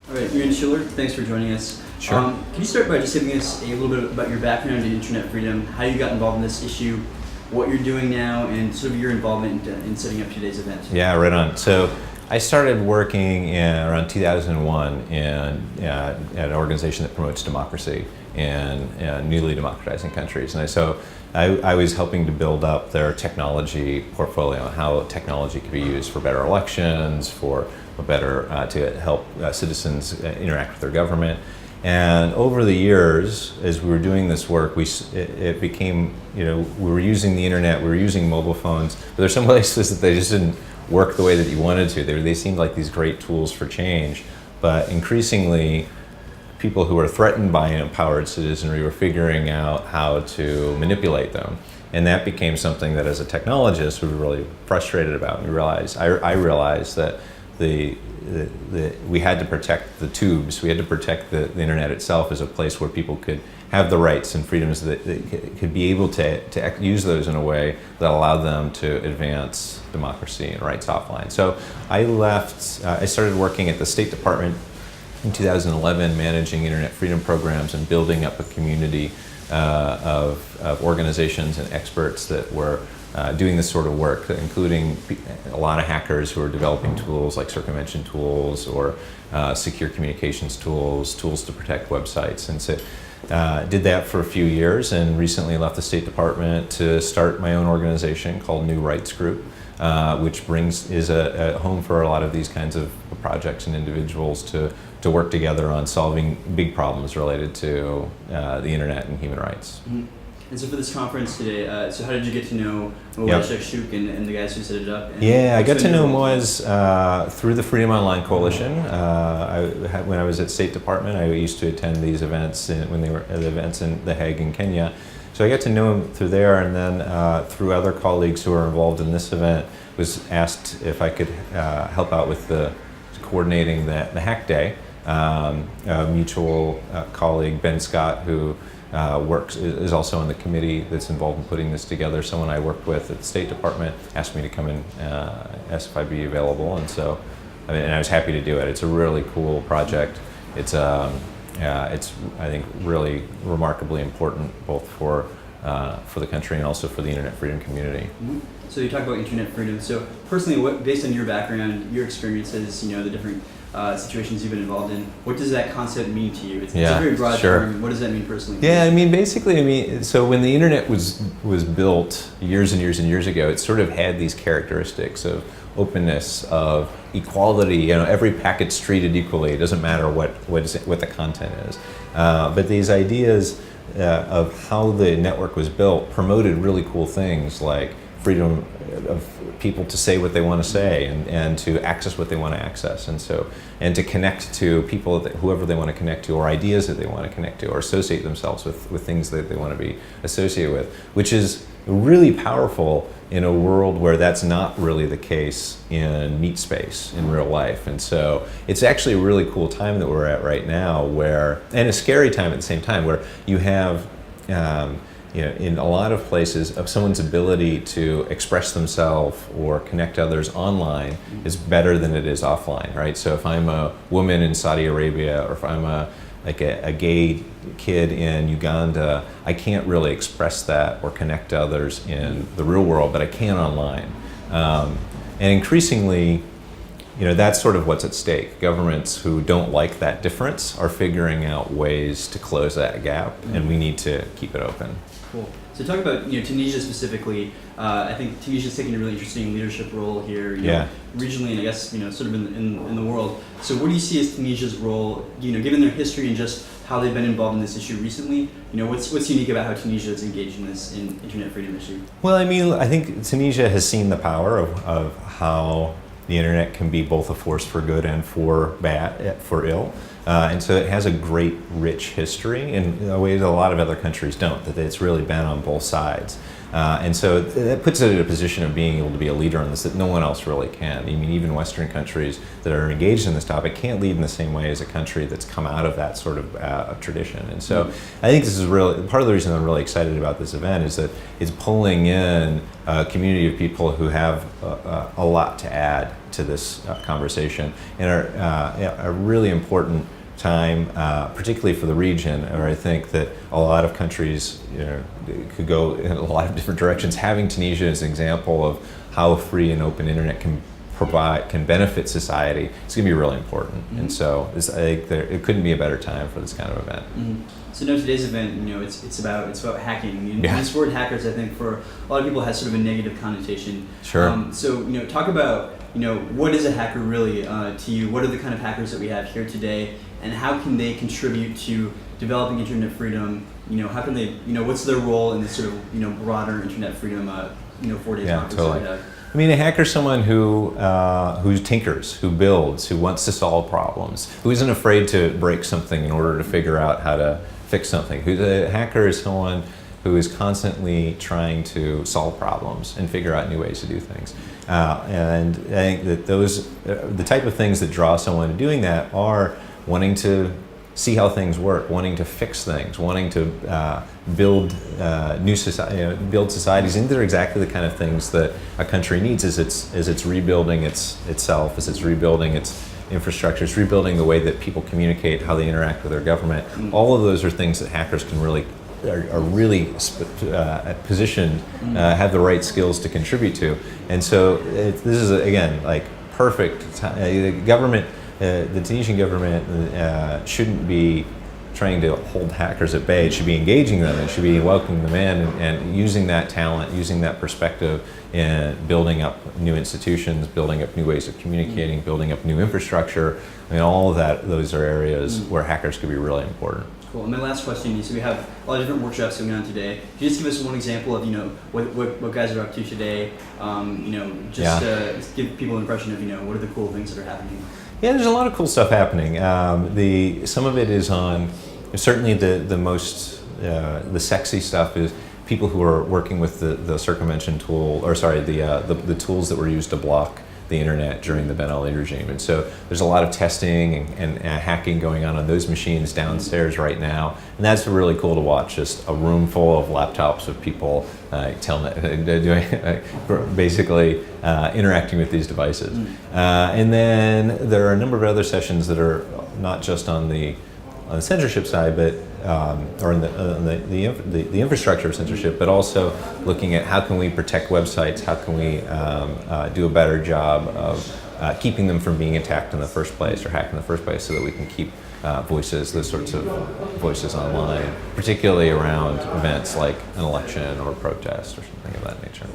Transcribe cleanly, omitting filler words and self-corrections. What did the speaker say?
All right, you're in Schuler. Thanks for joining us. Sure. Can you start by just giving us a little bit about your background in internet freedom, how you got involved in this issue, what you're doing now, and sort of your involvement in setting up today's event? Yeah, right on. So I started working around 2001 at an organization that promotes democracy in newly democratizing countries. And so I was helping to build up their technology portfolio, how technology could be used for better elections, for better to help citizens interact with their government. And over the years, as we were doing this work, it became, we were using the internet, we were using mobile phones, but there's some places that they just didn't work the way that you wanted to. They seemed like these great tools for change, but increasingly, people who were threatened by an empowered citizenry were figuring out how to manipulate them. And that became something that as a technologist we were really frustrated about. And I realized that we had to protect the tubes. We had to protect the internet itself as a place where people could have the rights and freedoms that they could be able to use those in a way that allowed them to advance democracy and rights offline. So I started working at the State Department in 2011, managing internet freedom programs and building up a community of organizations and experts that were doing this sort of work, including a lot of hackers who are developing tools like circumvention tools or secure communications tools to protect websites. And so did that for a few years and recently left the State Department to start my own organization called New Rights Group, which is a home for a lot of these kinds of projects and individuals to work together on solving big problems related to the internet and human rights. Mm-hmm. And so for this conference today, so how did you get to know Moaz Shuk and the guys who set it up? Yeah, I got to know Moaz through the Freedom Online Coalition. When I was at State Department, I used to attend these events when they were at events in The Hague in Kenya. So I got to know him through there, and then through other colleagues who are involved in this event, was asked if I could help out with coordinating the Hack Day. A mutual colleague, Ben Scott, who is also on the committee that's involved in putting this together. Someone I worked with at the State Department asked me to come and ask if I'd be available, and so and I was happy to do it. It's a really cool project. It's I think really remarkably important both for the country and also for the internet freedom community. Mm-hmm. So you talk about internet freedom. So personally, based on your background, your experiences, the different situations you've been involved in, what does that concept mean to you? It's a very broad term. What does that mean personally? Yeah, basically, so when the internet was built years and years and years ago, it sort of had these characteristics of openness, of equality. Every packet's treated equally. It doesn't matter what the content is. But these ideas of how the network was built promoted really cool things like freedom of people to say what they want to say and to access what they want to access, and to connect to people, whoever they want to connect to, or ideas that they want to connect to, or associate themselves with things that they want to be associated with, which is really powerful in a world where that's not really the case in meat space in real life. And so it's actually a really cool time that we're at right now, and a scary time at the same time, where you have in a lot of places, of someone's ability to express themselves or connect others online is better than it is offline, right? So if I'm a woman in Saudi Arabia, or if I'm a gay kid in Uganda, I can't really express that or connect to others in the real world, but I can online. And increasingly, that's sort of what's at stake. Governments who don't like that difference are figuring out ways to close that gap, and we need to keep it open. Cool. So talk about Tunisia specifically. I think Tunisia's taking a really interesting leadership role here, regionally, and I guess sort of in the world. So what do you see as Tunisia's role, given their history and just how they've been involved in this issue recently? What's unique about how Tunisia is engaged in this internet freedom issue? Well, I think Tunisia has seen the power of how the internet can be both a force for good and for ill. And so it has a great, rich history in a way that a lot of other countries don't, that it's really been on both sides. And so that puts it in a position of being able to be a leader on this that no one else really can. Even Western countries that are engaged in this topic can't lead in the same way as a country that's come out of that sort of tradition. And so I think this is really, part of the reason I'm really excited about this event is that it's pulling in a community of people who have a lot to add to this conversation, and are a really important time, particularly for the region, where I think that a lot of countries could go in a lot of different directions. Having Tunisia as an example of how a free and open internet can benefit society, it's going to be really important. And so I think it couldn't be a better time for this kind of event. So today's event, it's about hacking. This word hackers, I think, for a lot of people has sort of a negative connotation. Sure. So talk about what is a hacker really to you? What are the kind of hackers that we have here today, and how can they contribute to developing internet freedom? How can they what's their role in this sort of broader internet freedom 4 days conference that we have? I mean, a hacker is someone who tinkers, who builds, who wants to solve problems, who isn't afraid to break something in order to figure out how to fix something. A hacker is someone who is constantly trying to solve problems and figure out new ways to do things. And I think that the type of things that draw someone to doing that are wanting to see how things work, wanting to fix things, wanting to build build societies. And they're exactly the kind of things that a country needs as it's rebuilding itself, as it's rebuilding its infrastructure, it's rebuilding the way that people communicate, how they interact with their government. All of those are things that hackers can really positioned, have the right skills to contribute to. And so this is again like perfect. The Tunisian government shouldn't be trying to hold hackers at bay. It should be engaging them. It should be welcoming them in and using that talent, using that perspective in building up new institutions, building up new ways of communicating, building up new infrastructure. I mean, all of that, those are areas where hackers could be really important. Cool. And my last question is, so we have a lot of different workshops going on today. Could you just give us one example of what guys are up to today? Just give people an impression of what are the cool things that are happening. Yeah, there's a lot of cool stuff happening. Some of it is on certainly the most the sexy stuff is people who are working with the circumvention tool, or sorry, the tools that were used to block the internet during the Ben Ali regime. And so there's a lot of testing and hacking going on those machines downstairs right now. And that's really cool to watch, just a room full of laptops of people basically interacting with these devices. And then there are a number of other sessions that are not just on the censorship side, but or in the infrastructure of censorship, but also looking at how can we protect websites, how can we do a better job of keeping them from being attacked in the first place or hacked in the first place, so that we can keep those sorts of voices online, particularly around events like an election or a protest or something of that nature.